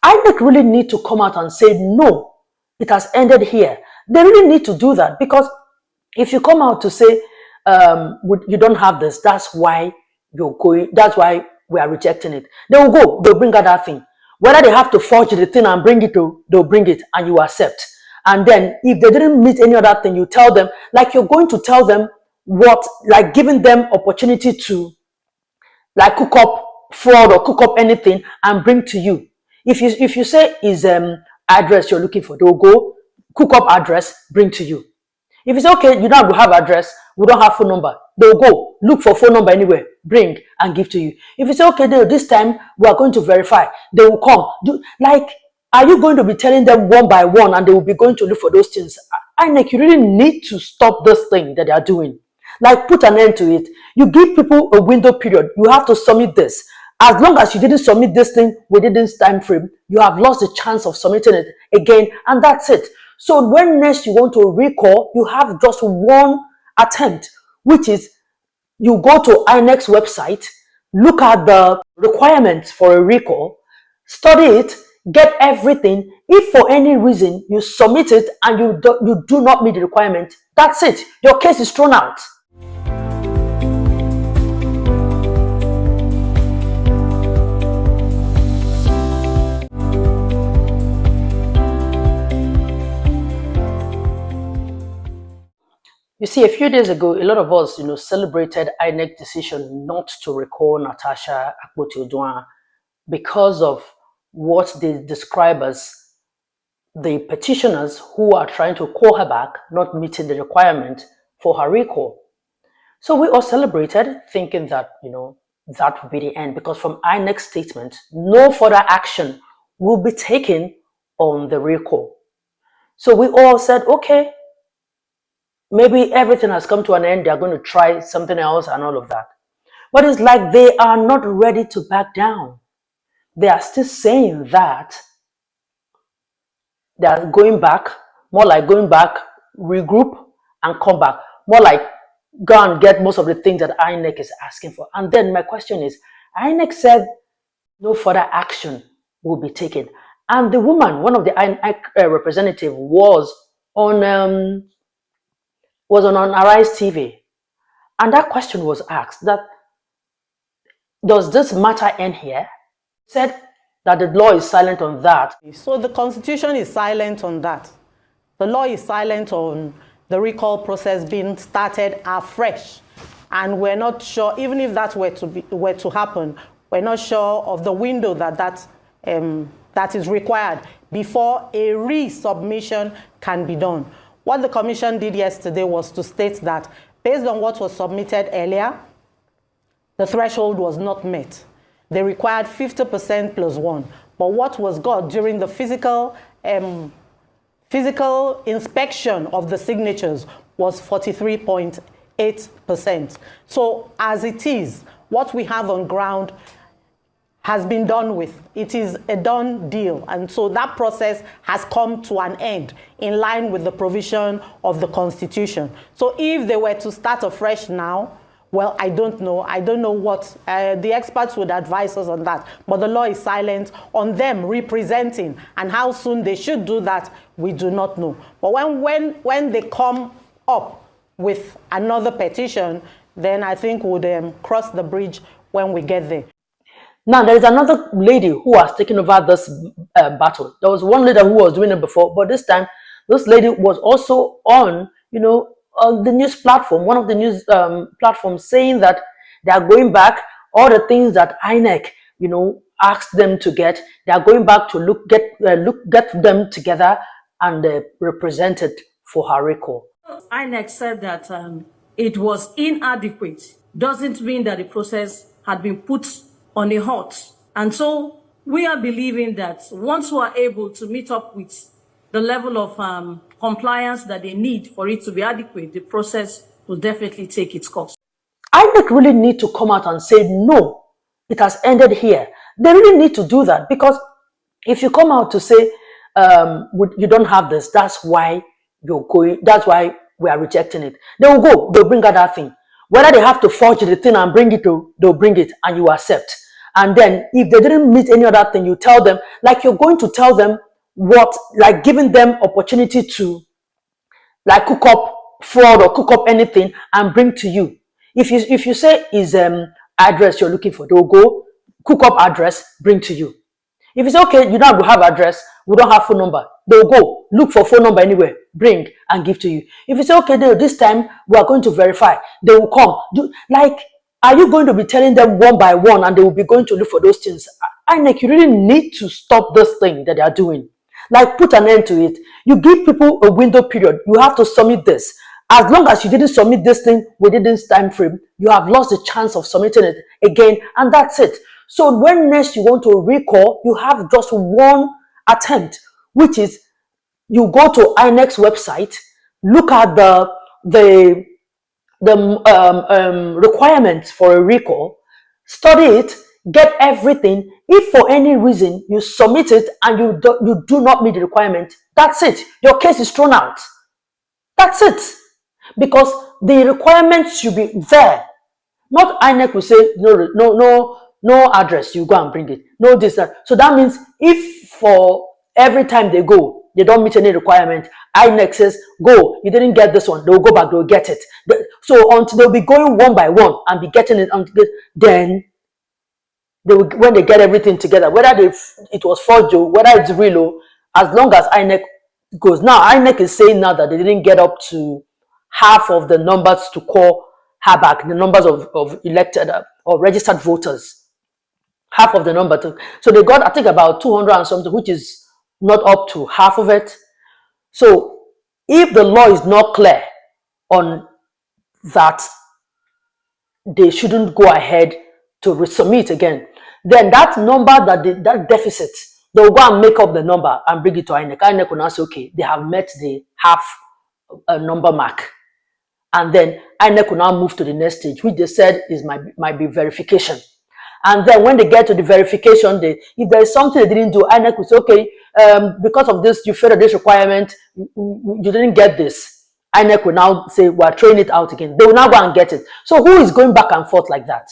INEC really need to come out and say, no, it has ended here. They really need to do that, because if you come out to say, you don't have this, that's why you're going, that's why we are rejecting it. They will go, they'll bring out that thing. Whether they have to forge the thing and bring it, they'll bring it and you accept. And then if they didn't meet any other thing, you tell them, like you're going to tell them what, like giving them opportunity to like cook up fraud or cook up anything and bring to you. If you say is address you're looking for, they'll go cook up address, bring to you. If you say, okay, you don't have address, we don't have phone number, they'll go look for phone number anywhere, bring and give to you. If you say, okay, this time we are going to verify, they will come. Are you going to be telling them one by one and they will be going to look for those things? INEC, you really need to stop this thing that they are doing. Like, put an end to it. You give people a window period. You have to submit this. As long as you didn't submit this thing within this time frame, you have lost the chance of submitting it again, and that's it. So when next you want to recall, you have just one attempt, which is you go to INEC's website, look at the requirements for a recall, study it, get everything. If for any reason you submit it and you do not meet the requirement, that's it. Your case is thrown out. You see, a few days ago, a lot of us, celebrated INEC decision not to recall Natasha Akpoti-Uduaghan because of what they describe as the petitioners who are trying to call her back, not meeting the requirement for her recall. So we all celebrated, thinking that, that would be the end, because from INEC's statement, no further action will be taken on the recall. So we all said, okay, maybe everything has come to an end, they're going to try something else and all of that. But it's like they are not ready to back down. They are still saying that they are going back, more like going back, regroup and come back. More like go and get most of the things that INEC is asking for. And then my question is, INEC said no further action will be taken. And the woman, one of the INEC representative, was on Arise TV. And that question was asked, that does this matter end here? Said that the law is silent on that. So the Constitution is silent on that. The law is silent on the recall process being started afresh. And we're not sure, even if that were to happen, we're not sure of the window that is required before a resubmission can be done. What the Commission did yesterday was to state that based on what was submitted earlier, the threshold was not met. They required 50% plus 1. But what was got during the physical inspection of the signatures was 43.8%. So as it is, what we have on ground has been done with. It is a done deal. And so that process has come to an end in line with the provision of the Constitution. So if they were to start afresh now, well, I don't know. I don't know what the experts would advise us on that. But the law is silent on them representing, and how soon they should do that, we do not know. But when they come up with another petition, then I think we'll cross the bridge when we get there. Now, there is another lady who has taken over this battle. There was one lady who was doing it before, but this time, this lady was also on, on the news platform, one of the news platforms, saying that they are going back, all the things that INEC, asked them to get, they are going back to get them together and represent it for her recall. INEC said that it was inadequate. Doesn't mean that the process had been put on a halt. And so we are believing that once we are able to meet up with the level of compliance that they need for it to be adequate, the process will definitely take its course. INEC really need to come out and say, no, it has ended here. They really need to do that, because if you come out to say, you don't have this, that's why you're going, that's why we are rejecting it. They will go, they'll bring out that thing. Whether they have to forge the thing and bring it, they'll bring it and you accept. And then if they didn't meet any other thing, you tell them, like you're going to tell them what, like giving them opportunity to like cook up fraud or cook up anything and bring to you. If you say is address you're looking for, they'll go cook up address, bring to you. If you say okay, you don't have address, we don't have phone number, they'll go look for phone number anywhere, bring and give to you. If you say okay, this time we are going to verify, they will come. Like, are you going to be telling them one by one and they will be going to look for those things? INEC, you really need to stop this thing that they are doing. Like, put an end to it. You give people a window period. You have to submit this. As long as you didn't submit this thing within this time frame, you have lost the chance of submitting it again, and that's it. So when next you want to recall, you have just one attempt, which is you go to INEC's website, look at the requirements for a recall, study it, get everything. If for any reason you submit it and you do not meet the requirement, that's it. Your case is thrown out. That's it. Because the requirements should be there. Not INEC will say no address, you go and bring it. No this, that. So that means if for every time they go, they don't meet any requirement, INEC says, go, you didn't get this one, they'll go back, they'll get it. So until they'll be going one by one and be getting it, then they will, when they get everything together, whether it was forged, whether it's real, as long as INEC goes. Now, INEC is saying now that they didn't get up to half of the numbers to call her back, the numbers of elected or registered voters, half of the number. So they got, I think, about 200 and something, which is not up to half of it. So if the law is not clear on that, they shouldn't go ahead to resubmit again. Then that number, that deficit, they'll go and make up the number and bring it to INEC. INEC will now say, okay, they have met the half number mark. And then INEC will now move to the next stage, which they said might be verification. And then when they get to the verification, if there is something they didn't do, INEC will say, okay, because of this, you failed this requirement, you didn't get this. INEC will now say, we're throwing it out again. They will now go and get it. So who is going back and forth like that?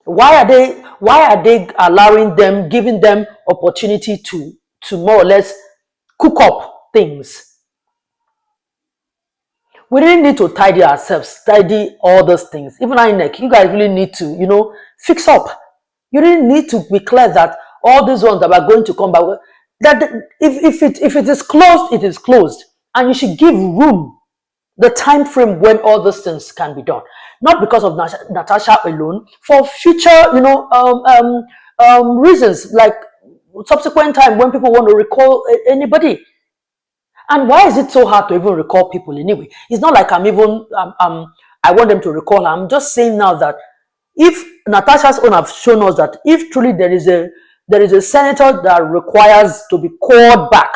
Why are they allowing them, giving them opportunity to more or less cook up things? We really need to tidy ourselves, tidy all those things. Even INEC, you guys really need to, fix up. You really need to be clear that all these ones that are going to come back, that if it is closed, it is closed. And you should give room, the time frame when all those things can be done. Not because of Natasha alone, for future, reasons, like subsequent time when people want to recall anybody. And why is it so hard to even recall people anyway? It's not like I want them to recall her. I'm just saying now that if Natasha's own have shown us that if truly there is a senator that requires to be called back,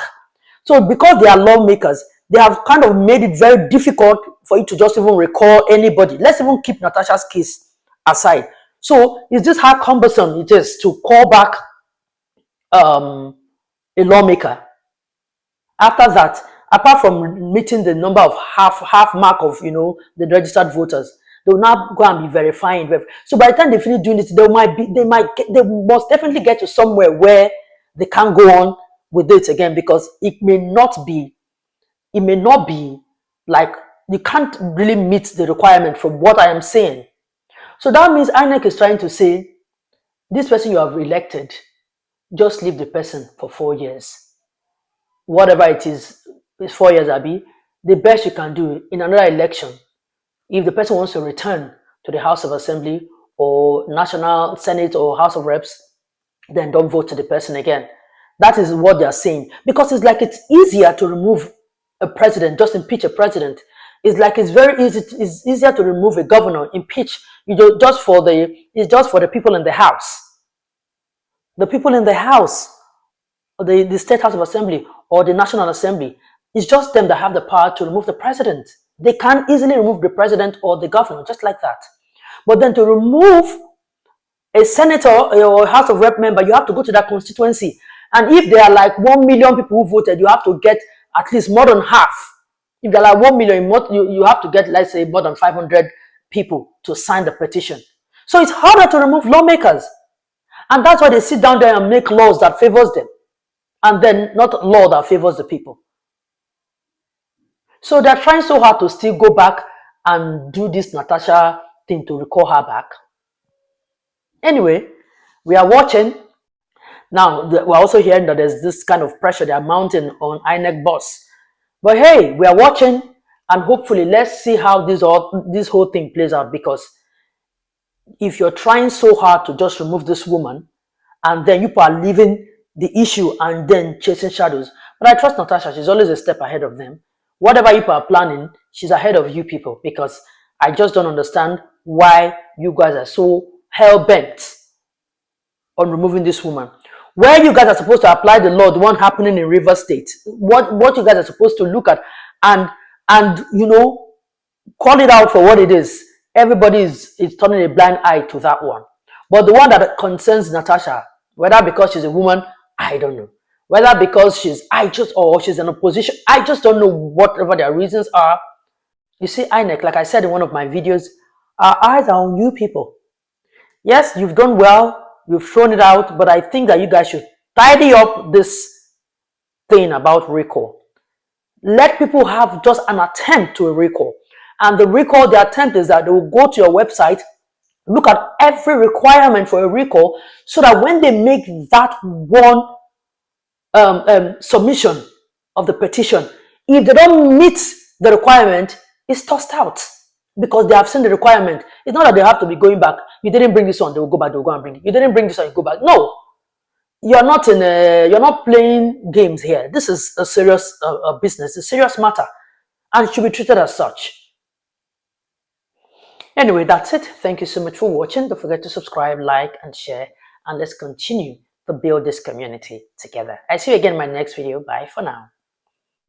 so because they are lawmakers, they have kind of made it very difficult for you to just even recall anybody. Let's even keep Natasha's case aside. So is this how cumbersome it is to call back a lawmaker? After that, apart from meeting the number of half mark of the registered voters, they will now go and be verifying. So by the time they finish doing it, they must definitely get to somewhere where they can't go on with it again, because it may not be like you can't really meet the requirement from what I am saying. So that means INEC is trying to say, this person you have elected, just leave the person for 4 years. Whatever it is 4 years, Abby, the best you can do in another election, if the person wants to return to the House of Assembly or National Senate or House of Reps, then don't vote to the person again. That is what they are saying. Because it's like it's easier to remove a president, just impeach a president. It's like it's very easy. It's easier to remove a governor, impeach. It's just for the people in the House. The people in the House, or the State House of Assembly, or the National Assembly, it's just them that have the power to remove the president. They can easily remove the president or the governor, just like that. But then to remove a senator or a House of Rep member, you have to go to that constituency. And if there are like 1 million people who voted, you have to get at least more than half. If there are like 1 million, you have to get, let's say, more than 500 people to sign the petition. So it's harder to remove lawmakers. And that's why they sit down there and make laws that favors them. And then not law that favors the people. So they're trying so hard to still go back and do this Natasha thing to recall her back. Anyway, we are watching. Now, we're also hearing that there's this kind of pressure they're mounting on INEC boss. But hey, we are watching, and hopefully let's see how this whole thing plays out, because if you're trying so hard to just remove this woman, and then you are leaving the issue and then chasing shadows. But I trust Natasha, she's always a step ahead of them. Whatever you are planning, she's ahead of you people, because I just don't understand why you guys are so hell-bent on removing this woman. Where you guys are supposed to apply the law, the one happening in River State, what you guys are supposed to look at and you know, call it out for what it is. Everybody is turning a blind eye to that one. But the one that concerns Natasha, whether because she's a woman, I don't know. Whether because she's in opposition, I just don't know, whatever their reasons are. You see, INEC, like I said in one of my videos, our eyes are on you people. Yes, you've done well, you've thrown it out, but I think that you guys should tidy up this thing about recall. Let people have just an attempt to a recall. And the recall, the attempt is that they will go to your website, look at every requirement for a recall, so that when they make that one submission of the petition, if they don't meet the requirement, it's tossed out, because they have seen the requirement. It's not that they have to be going back. You didn't bring this one, they will go back, they will go and bring it. You didn't bring this one, you go back. No, you're not playing games here. This is a serious business, a serious matter, and it should be treated as such. Anyway, that's it. Thank you so much for watching. Don't forget to subscribe, like, and share, and let's continue to build this community together. I see you again in my next video. Bye for now.